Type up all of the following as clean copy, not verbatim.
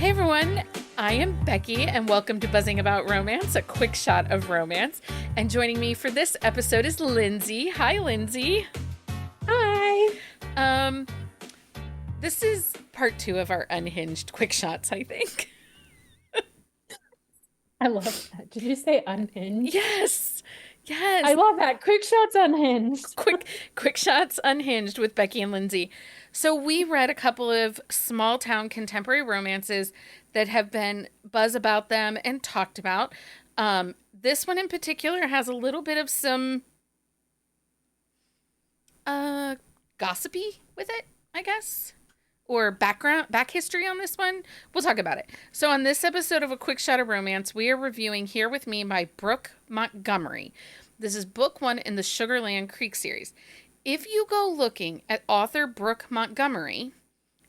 Hey everyone, I am Becky, and welcome to Buzzing About Romance, a quick shot of romance. And joining me for this episode is Lindsay. Hi, Lindsay. Hi. Um, this is part 2 of our unhinged quick shots, I think. I love that. Did you say unhinged? Yes, yes. I love that. Quick shots unhinged. Quick shots unhinged with Becky and Lindsay. So we read a couple of small town contemporary romances that have been buzz about them and talked about. This one in particular has a little bit of some gossipy with it, I guess, or back history on this one. We'll talk about it. So on this episode of A Quick Shot of Romance, we are reviewing Here With Me by Brooke Montgomery. This is book 1 in the Sugarland Creek series. If you go looking at author Brooke Montgomery,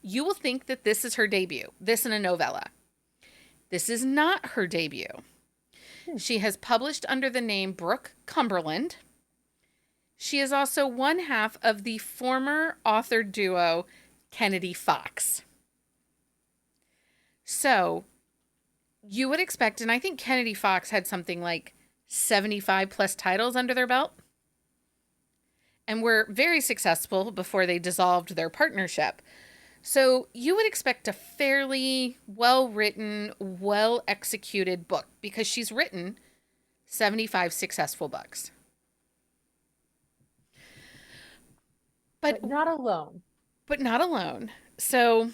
you will think that this is her debut, this in a novella. This is not her debut. She has published under the name Brooke Cumberland. She is also one half of the former author duo Kennedy Fox. So you would expect, and I think Kennedy Fox had something like 75 plus titles under their belt, and were very successful before they dissolved their partnership. So you would expect a fairly well-written, well-executed book, because she's written 75 successful books. But not alone. But not alone. So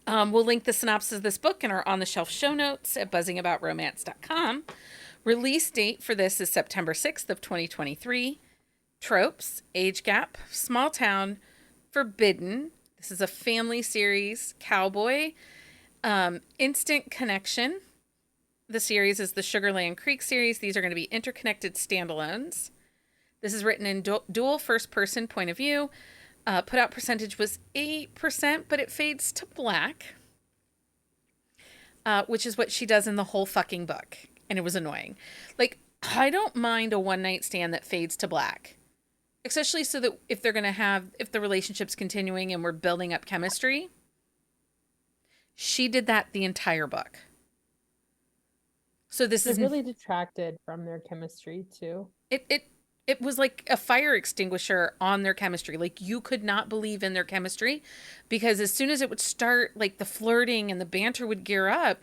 we'll link the synopsis of this book in our on-the-shelf show notes at buzzingaboutromance.com. Release date for this is September 6th of 2023. Tropes, age gap, small town, forbidden. This is a family series, cowboy, instant connection. The series is the Sugarland Creek series. These are going to be interconnected standalones. This is written in dual first-person point of view. Put out percentage was 8%, but it fades to black, which is what she does in the whole fucking book. And it was annoying. Like, I don't mind a one-night stand that fades to black. Especially so that if the relationship's continuing and we're building up chemistry. She did that the entire book. So this is really detracted from their chemistry too. It was like a fire extinguisher on their chemistry. Like, you could not believe in their chemistry, because as soon as it would start, like the flirting and the banter would gear up,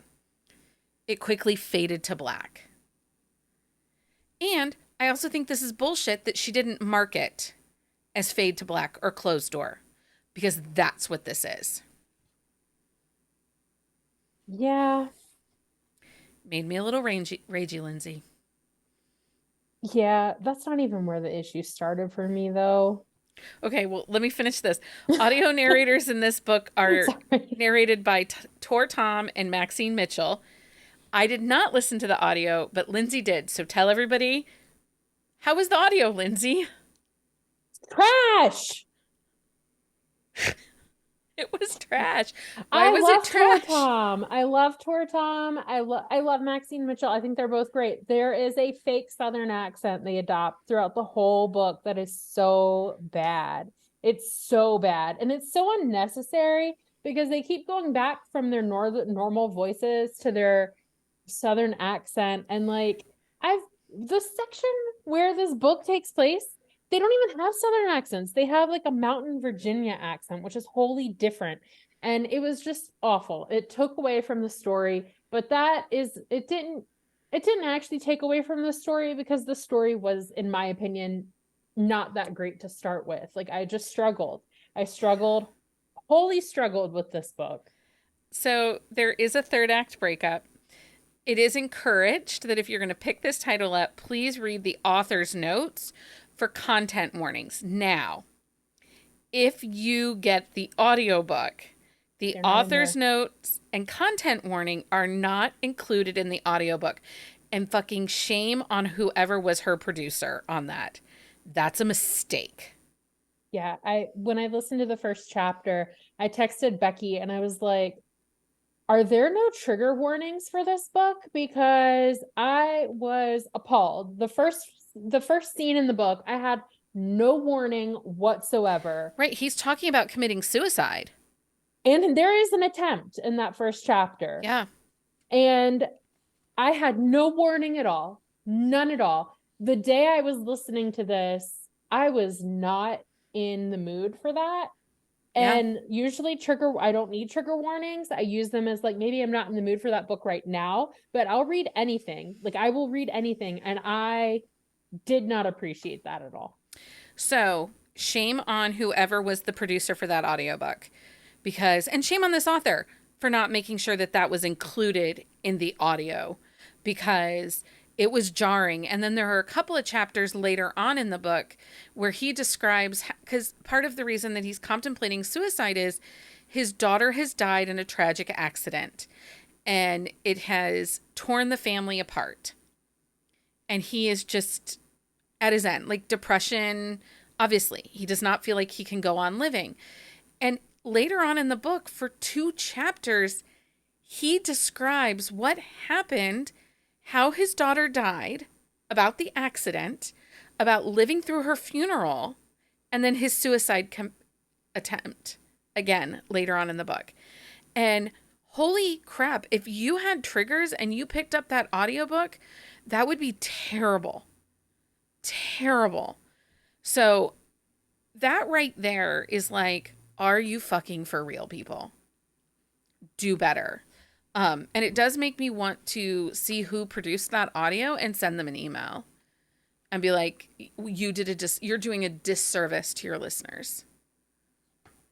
it quickly faded to black. And I also think this is bullshit that she didn't mark it as fade to black or closed door, because that's what this is. Yeah. Made me a little ragey, Lindsay. Yeah, that's not even where the issue started for me, though. Okay, well, let me finish this. Audio narrators in this book are narrated by Tor Tom and Maxine Mitchell. I did not listen to the audio, but Lindsay did. So tell everybody, how was the audio, Lindsay? Trash! It was trash. Why was it trash? I love Tor Tom. I love Maxine Mitchell. I think they're both great. There is a fake Southern accent they adopt throughout the whole book that is so bad. It's so bad. And it's so unnecessary, because they keep going back from their normal voices to their Southern accent. And like, the section where this book takes place, they don't even have Southern accents. They have like a Mountain Virginia accent, which is wholly different. And it was just awful. It took away from the story, but it didn't actually take away from the story, because the story was, in my opinion, not that great to start with. Like, I wholly struggled with this book. So there is a third act breakup. It is encouraged that if you're going to pick this title up, please read the author's notes for content warnings. Now, if you get the audiobook, the author's notes and content warning are not included in the audiobook. And fucking shame on whoever was her producer on that. That's a mistake. Yeah, when I listened to the first chapter, I texted Becky and I was like, are there no trigger warnings for this book? Because I was appalled. The first scene in the book, I had no warning whatsoever. Right. He's talking about committing suicide. And there is an attempt in that first chapter. Yeah. And I had no warning at all, none at all. The day I was listening to this, I was not in the mood for that. Yeah. And usually I don't need trigger warnings. I use them as like, maybe I'm not in the mood for that book right now, but I'll read anything. Like I will read anything. And I did not appreciate that at all. So, shame on whoever was the producer for that audiobook. And shame on this author for not making sure that that was included in the audio, because it was jarring. And then there are a couple of chapters later on in the book where he describes, because part of the reason that he's contemplating suicide is his daughter has died in a tragic accident and it has torn the family apart. And he is just at his end, like depression. Obviously, he does not feel like he can go on living. And later on in the book, for 2 chapters, he describes what happened, how his daughter died, about the accident, about living through her funeral, and then his suicide attempt again later on in the book. And holy crap, if you had triggers and you picked up that audiobook, that would be terrible. Terrible. So that right there is like, are you fucking for real, people? Do better. And it does make me want to see who produced that audio and send them an email and be like, you're doing a disservice to your listeners.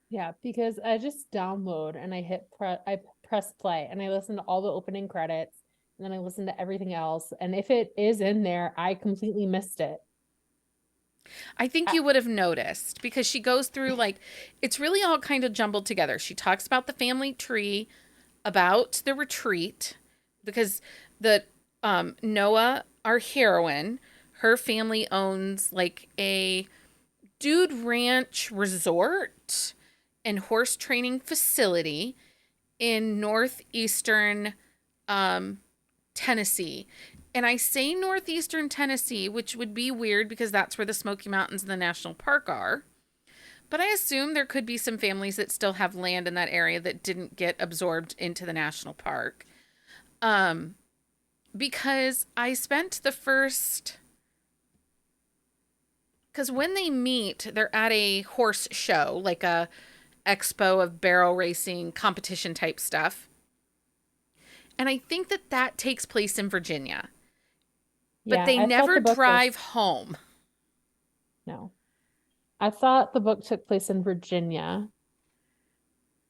Yeah, because I just download and I press play and I listen to all the opening credits and then I listen to everything else. And if it is in there, I completely missed it. I think you would have noticed because she goes through like, it's really all kind of jumbled together. She talks about the family tree, about the retreat, because the Noah, our heroine, her family owns like a dude ranch resort and horse training facility in northeastern Tennessee. And I say northeastern Tennessee, which would be weird because that's where the Smoky Mountains and the national park are. But I assume there could be some families that still have land in that area that didn't get absorbed into the national park. Because I spent the first... Because when they meet, they're at a horse show, like a expo of barrel racing competition type stuff. And I think that takes place in Virginia. But Yeah, they I thought never the book drive was... home. No. I thought the book took place in Virginia.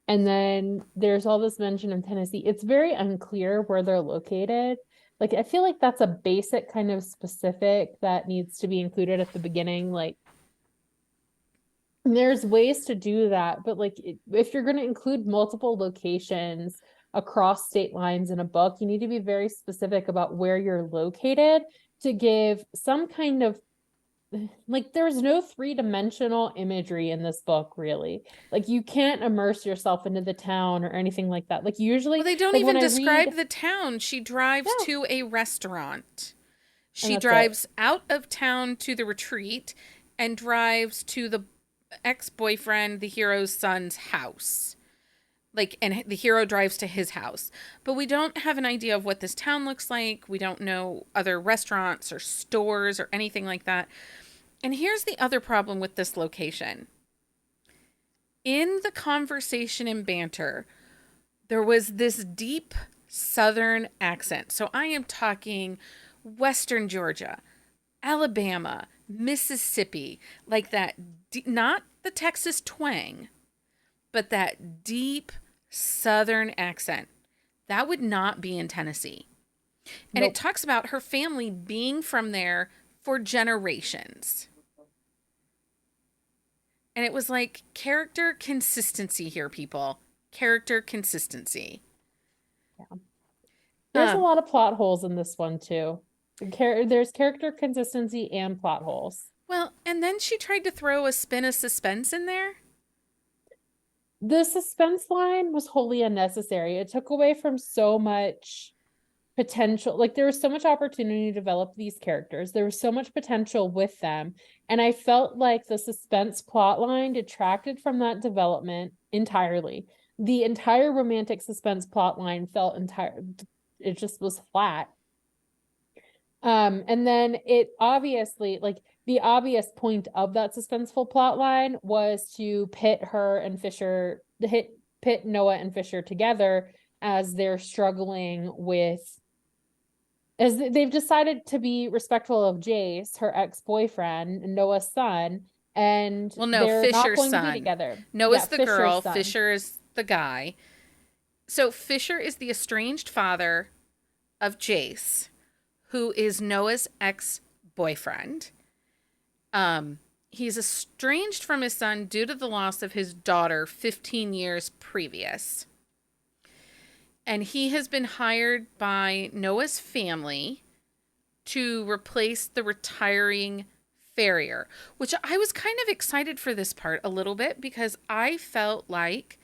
And then there's all this mention in Tennessee. It's very unclear where they're located. Like, I feel like that's a basic kind of specific that needs to be included at the beginning. Like, there's ways to do that, but like, if you're going to include multiple locations across state lines in a book, you need to be very specific about where you're located to give some kind of, like, there's no 3-dimensional imagery in this book, really. Like, you can't immerse yourself into the town or anything like that. Like, usually, Well, they don't like even when I describe read, the town. She drives no, to a restaurant. and She that's it. drives out of town to the retreat and drives to the ex-boyfriend, the hero's son's house. Like, and the hero drives to his house. But we don't have an idea of what this town looks like. We don't know other restaurants or stores or anything like that. And here's the other problem with this location. In the conversation and banter, there was this deep Southern accent. So I am talking Western Georgia, Alabama, Mississippi, like that, not the Texas twang, but that deep Southern accent. That would not be in Tennessee. And Nope. it talks about her family being from there for generations. And it was like character consistency here, people. Character consistency. Yeah. There's a Um, lot of plot holes in this one too. There's character consistency and plot holes. well, and then she tried to throw a spin of suspense in there. The suspense line was wholly unnecessary. It took away from so much potential. Like, there was so much opportunity to develop these characters. There was so much potential with them. And I felt like the suspense plot line detracted from that development entirely. The entire romantic suspense plot line felt it just was flat. And then it obviously, like, the obvious point of that suspenseful plot line was to pit Noah and Fisher together as they're struggling with, as they've decided to be respectful of Jace, her ex-boyfriend, Noah's son, and Well, no, they're not Fisher's going to be son. together. Noah's Yeah, the Fisher's girl, son. Fisher is the guy. So Fisher is the estranged father of Jace, who is Noah's ex-boyfriend. He's estranged from his son due to the loss of his daughter 15 years previous. And he has been hired by Noah's family to replace the retiring farrier, which I was kind of excited for this part a little bit because I felt like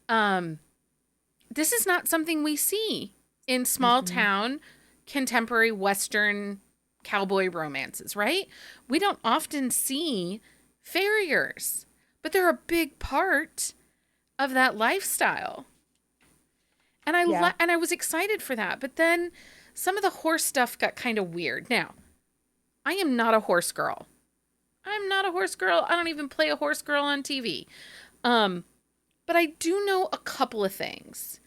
this is not something we see in small Mm-mm. town contemporary Western cowboy romances, right? We don't often see farriers, but they're a big part of that lifestyle. And Yeah. I was excited for that. But then some of the horse stuff got kind of weird. Now, I am not a horse girl. I'm not a horse girl. I don't even play a horse girl on TV. Um, but I do know a couple of things.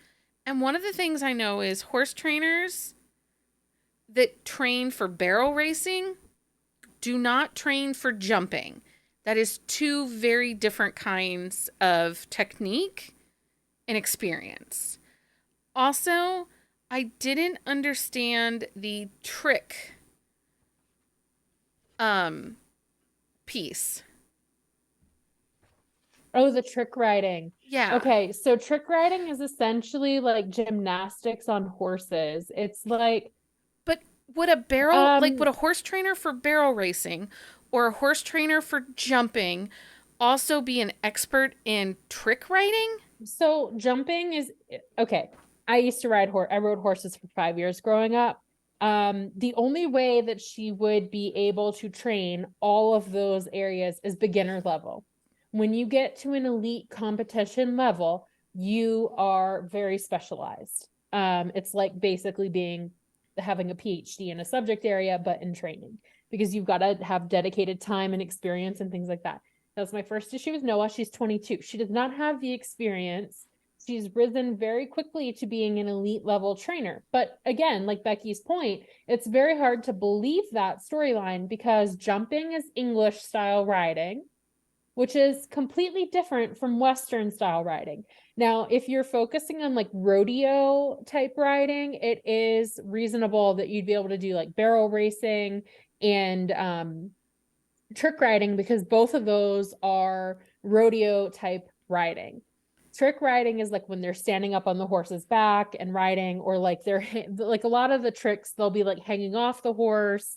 And one of the things I know is horse trainers that train for barrel racing do not train for jumping. That is two very different kinds of technique and experience. Also, I didn't understand the trick piece. Oh, the trick riding. Yeah. Okay, so trick riding is essentially like gymnastics on horses. It's like, But would a horse trainer for barrel racing or a horse trainer for jumping also be an expert in trick riding? so jumping is okay. I used to I rode horses for 5 years growing up. The only way that she would be able to train all of those areas is beginner level. When you get to an elite competition level, you are very specialized. It's like basically having a PhD in a subject area, but in training, because you've got to have dedicated time and experience and things like that. That's my first issue with Noah. She's 22. She does not have the experience. She's risen very quickly to being an elite level trainer. But again, like Becky's point, it's very hard to believe that storyline because jumping is English style riding, which is completely different from Western style riding. Now, if you're focusing on like rodeo type riding, it is reasonable that you'd be able to do like barrel racing and trick riding, because both of those are rodeo type riding. Trick riding is like when they're standing up on the horse's back and riding, or like they're like a lot of the tricks, they'll be like hanging off the horse.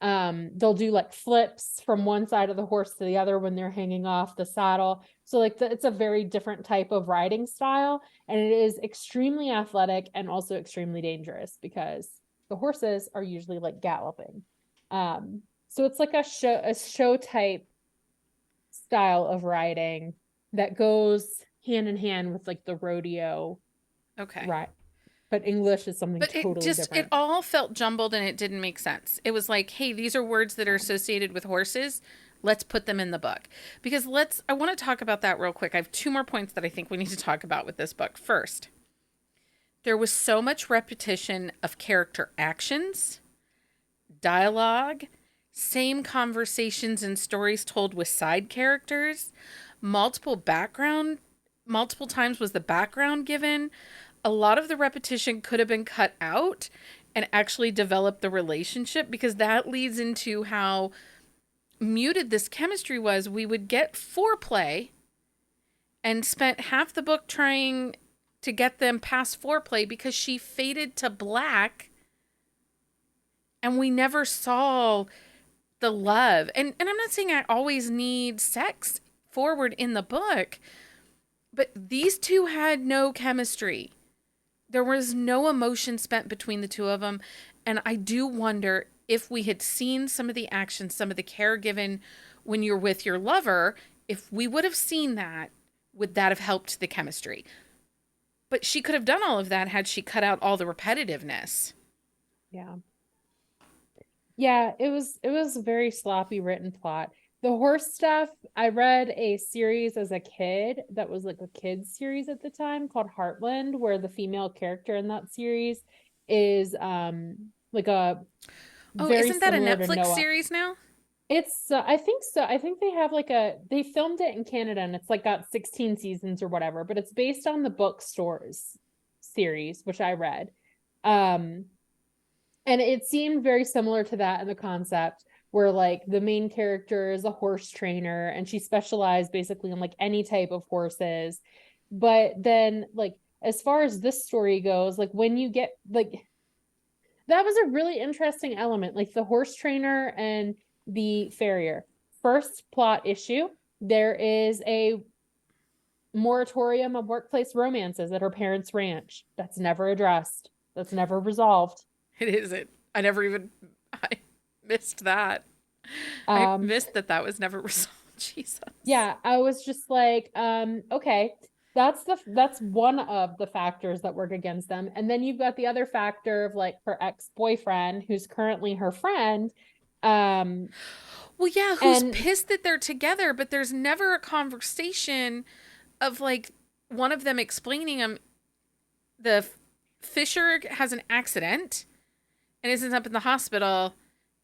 They'll do like flips from one side of the horse to the other when they're hanging off the saddle. So like it's a very different type of riding style, and it is extremely athletic and also extremely dangerous because the horses are usually like galloping. So it's like a show type style of riding that goes hand in hand with like the rodeo Okay. ride. But English is something But totally it different. all felt jumbled and it didn't make sense. It was like, hey, these are words that are associated with horses. Let's put them in the book. Because I want to talk about that real quick. I have two more points that I think we need to talk about with this book. First, there was so much repetition of character actions, dialogue, same conversations and stories told with side characters, multiple times was the background given. A lot of the repetition could have been cut out and actually develop the relationship, because that leads into how muted this chemistry was. We would get foreplay and spent half the book trying to get them past foreplay because she faded to black and we never saw the love. And I'm not saying I always need sex forward in the book, but these two had no chemistry. There was no emotion spent between the two of them. And I do wonder if we had seen some of the action, some of the care given when you're with your lover, if we would have seen that, would that have helped the chemistry? But she could have done all of that had she cut out all the repetitiveness. Yeah. Yeah, it was a very sloppy written plot. The horse stuff, I read a series as a kid that was like a kids series at the time called Heartland, where the female character in that series is like a Oh, very isn't that a similar to Netflix Noah. series now? It's I think so. I think they have like they filmed it in Canada and it's like got 16 seasons or whatever, but it's based on the bookstores series, which I read. Um and it seemed very similar to that in the concept where like the main character is a horse trainer and she specialized basically in like any type of horses. But then like as far as this story goes, like when you get like that was a really interesting element, like the horse trainer and the farrier. First plot issue, there is a moratorium of workplace romances at her parents' ranch. That's never addressed. That's never resolved. It isn't. I missed that. I Um, missed that was never resolved. Jesus. yeah, I was just like, okay, that's one of the factors that work against them. And then you've got the other factor of like her ex-boyfriend, who's currently her friend. Um, Well, yeah, who's and pissed that they're together, but there's never a conversation of like one of them explaining the Fisher has an accident and isn't up in the hospital,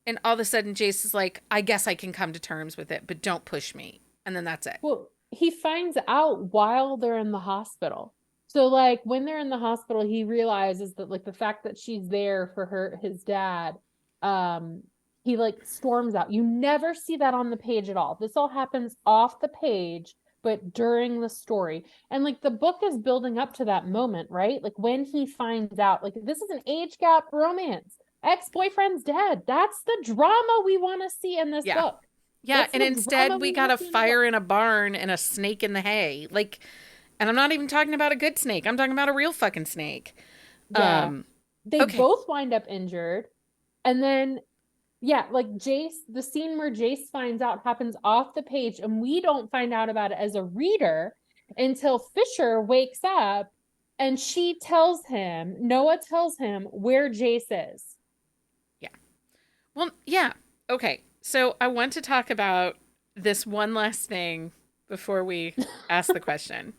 and all of a sudden Jace is like, I guess I can come to terms with it, but don't push me. And then that's it. well, he finds out while they're in the hospital. So like when they're in the hospital, he realizes that like the fact that she's there for his dad, um, he like storms out. You never see that on the page at all. This all happens off the page, but during the story. And like the book is building up to that moment, right? Like when he finds out, like this is an age gap romance. Ex-boyfriend's dead. That's the drama we want to see in this Yeah. book. Yeah, That's and the drama instead we we got want a to see in the book. fire in a barn and a snake in the hay. Like, and I'm not even talking about a good snake. I'm talking about a real fucking snake. Yeah. Um, They okay. both wind up injured. And then, yeah, like Jace, the scene where Jace finds out happens off the page, and we don't find out about it as a reader until Fisher wakes up and she tells him, Noah tells him where Jace is. Yeah. Well, yeah. Okay. So I want to talk about this one last thing before we ask the question.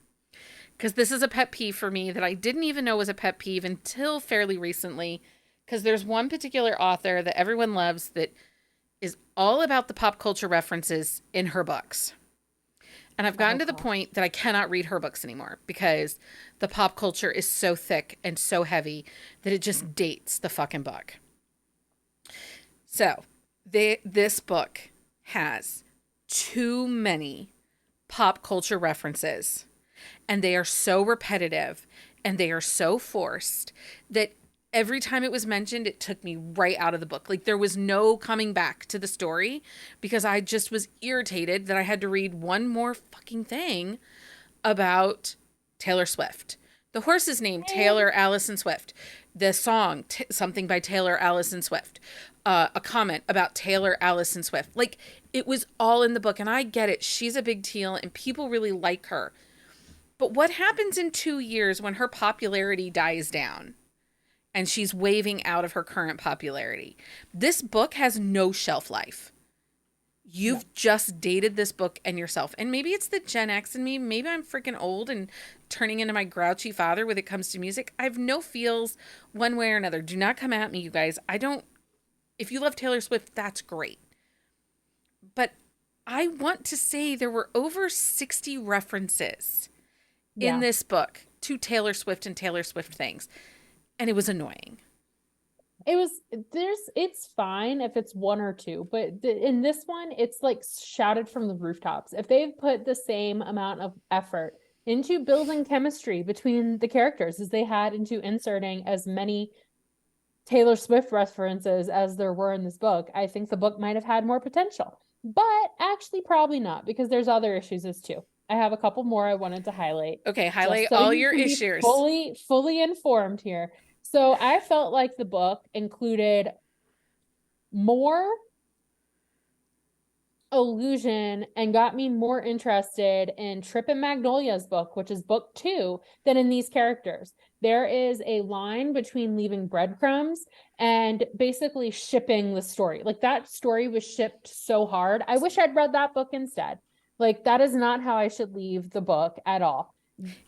Because this is a pet peeve for me that I didn't even know was a pet peeve until fairly recently. Because there's one particular author that everyone loves that is all about the pop culture references in her books. And I've gotten Oh to the gosh. point that I cannot read her books anymore because the pop culture is so thick and so heavy that it just dates the fucking book. So, this book has too many pop culture references, and they are so repetitive and they are so forced that every time it was mentioned, it took me right out of the book. Like there was no coming back to the story because I just was irritated that I had to read one more fucking thing about Taylor Swift. The horse is named Taylor Allison Swift. The song, something by Taylor Allison Swift. A comment about Taylor Allison Swift. Like, it was all in the book, and I get it. She's a big deal, and people really like her. But what happens in 2 years when her popularity dies down and she's waving out of her current popularity? This book has no shelf life. No. You've just dated this book and yourself. And maybe it's the Gen X in me. Maybe I'm freaking old and turning into my grouchy father when it comes to music. I have no feels one way or another. Do not come at me, you guys. I don't. If you love Taylor Swift, that's great. But I want to say there were over 60 references in Yeah. this book to Taylor Swift and Taylor Swift things. And it was annoying. It was it's fine if it's one or two, but in this one it's like shouted from the rooftops. If they've put the same amount of effort into building chemistry between the characters as they had into inserting as many Taylor Swift references as there were in this book, I think the book might have had more potential. But actually probably not, because there's other issues as too. I have a couple more I wanted to highlight Okay, just highlight so all you your can be issues. fully informed here. So I felt like the book included more illusion and got me more interested in Trip and Magnolia's book, which is book 2, than in these characters. There is a line between leaving breadcrumbs and basically shipping the story. Like, that story was shipped so hard. I wish I'd read that book instead. Like, that is not how I should leave the book at all.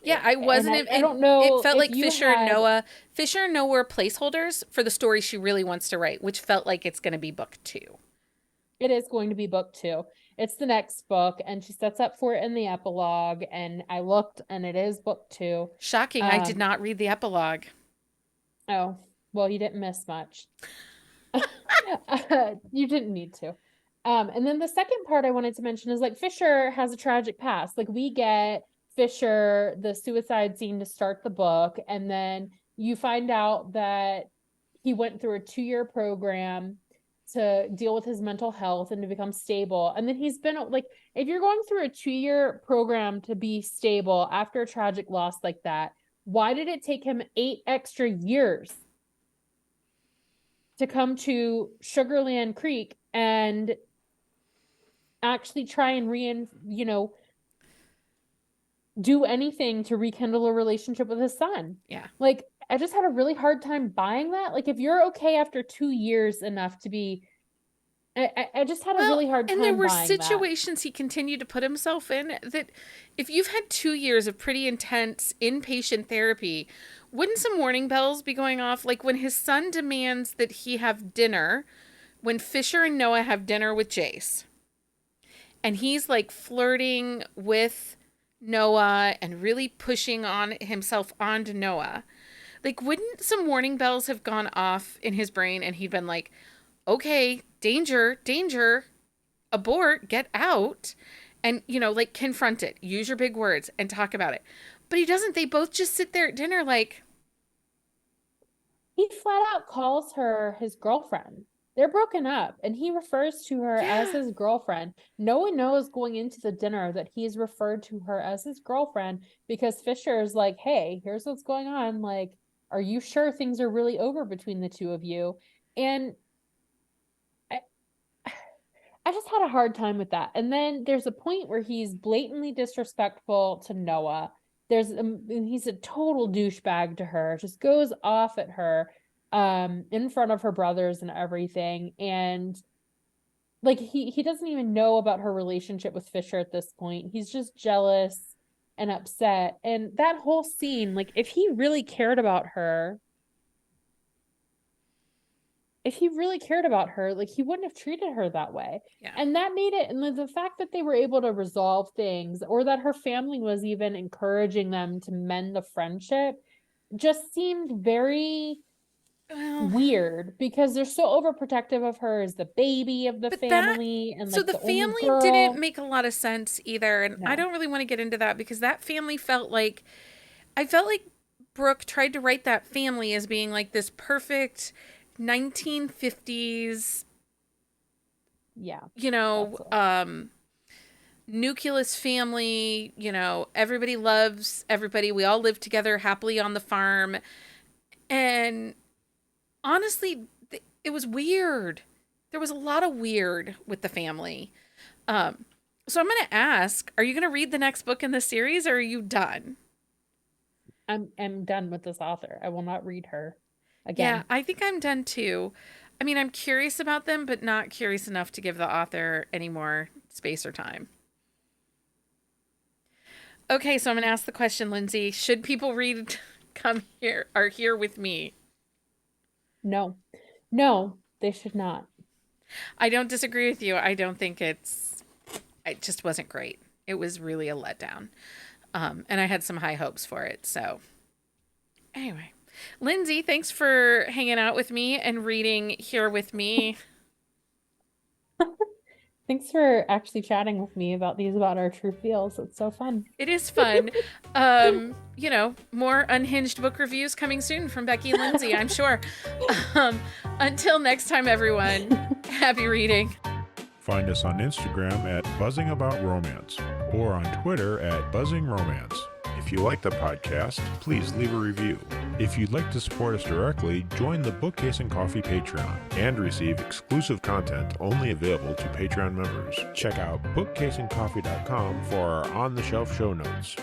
Yeah, I wasn't. And I don't know. It felt if like you Fisher and had- Noah. Fisher and Noah were placeholders for the story she really wants to write, which felt like it's going to be book 2. It is going to be book 2. It's the next book, and she sets up for it in the epilogue. And I looked, and it is book 2. Shocking! I did not read the epilogue. Oh, well, you didn't miss much. You didn't need to. And then the second part I wanted to mention is, like, Fisher has a tragic past. Like, we get Fisher, the suicide scene to start the book, and then you find out that he went through a 2-year program to deal with his mental health and to become stable. And then he's been, like, if you're going through a 2-year program to be stable after a tragic loss like that, why did it take him 8 extra years to come to Sugarland Creek and actually try and do anything to rekindle a relationship with his son? Yeah. Like, I just had a really hard time buying that. Like, if you're okay after 2 years enough to be, I just had a really hard time. And there were buying situations he continued to put himself in that, if you've had 2 years of pretty intense inpatient therapy, wouldn't some warning bells be going off? Like, when his son demands that he have dinner, when Fisher and Noah have dinner with Jace, and he's like flirting with Noah and really pushing on himself onto Noah. Like, wouldn't some warning bells have gone off in his brain and he'd been like, okay, danger, danger, abort, get out, and, like, confront it, use your big words and talk about it. But he doesn't. They both just sit there at dinner like. He flat out calls her his girlfriend. They're broken up, and he refers to her as his girlfriend. No one knows going into the dinner that he's referred to her as his girlfriend, because Fisher is like, hey, here's what's going on. Like, are you sure things are really over between the two of you? And I just had a hard time with that. And then there's a point where he's blatantly disrespectful to Noah. He's a total douchebag to her, just goes off at her in front of her brothers and everything. And, like, he doesn't even know about her relationship with Fisher at this point. He's just jealous and upset. And that whole scene, like, if he really cared about her, like, he wouldn't have treated her that way. Yeah. And that made it, and the fact that they were able to resolve things, or that her family was even encouraging them to mend the friendship, just seemed very weird, because they're so overprotective of her as the baby of the family. And, like, so the family didn't make a lot of sense either. And I don't really want to get into that, because that family I felt like Brooke tried to write that family as being like this perfect 1950s, nucleus family, everybody loves everybody. We all live together happily on the farm. And honestly, it was weird. There was a lot of weird with the family. So I'm going to ask, are you going to read the next book in the series, or are you done? I'm done with this author. I will not read her again. Yeah, I think I'm done too. I mean, I'm curious about them, but not curious enough to give the author any more space or time. Okay, so I'm going to ask the question, Lindsay. Should people read Come Here, Are Here With Me? No, they should not. I don't disagree with you. I don't think it just wasn't great. It was really a letdown. And I had some high hopes for it. So anyway, Lindsay, thanks for hanging out with me and reading Here With Me. Thanks for actually chatting with me about our true feels. It's so fun. It is fun. More unhinged book reviews coming soon from Becky and Lindsay, I'm sure. Until next time, everyone, happy reading. Find us on Instagram at BuzzingAboutRomance or on Twitter at BuzzingRomance. If you like the podcast, please leave a review. If you'd like to support us directly, join the Bookcase and Coffee Patreon and receive exclusive content only available to Patreon members. Check out bookcaseandcoffee.com for our on-the-shelf show notes.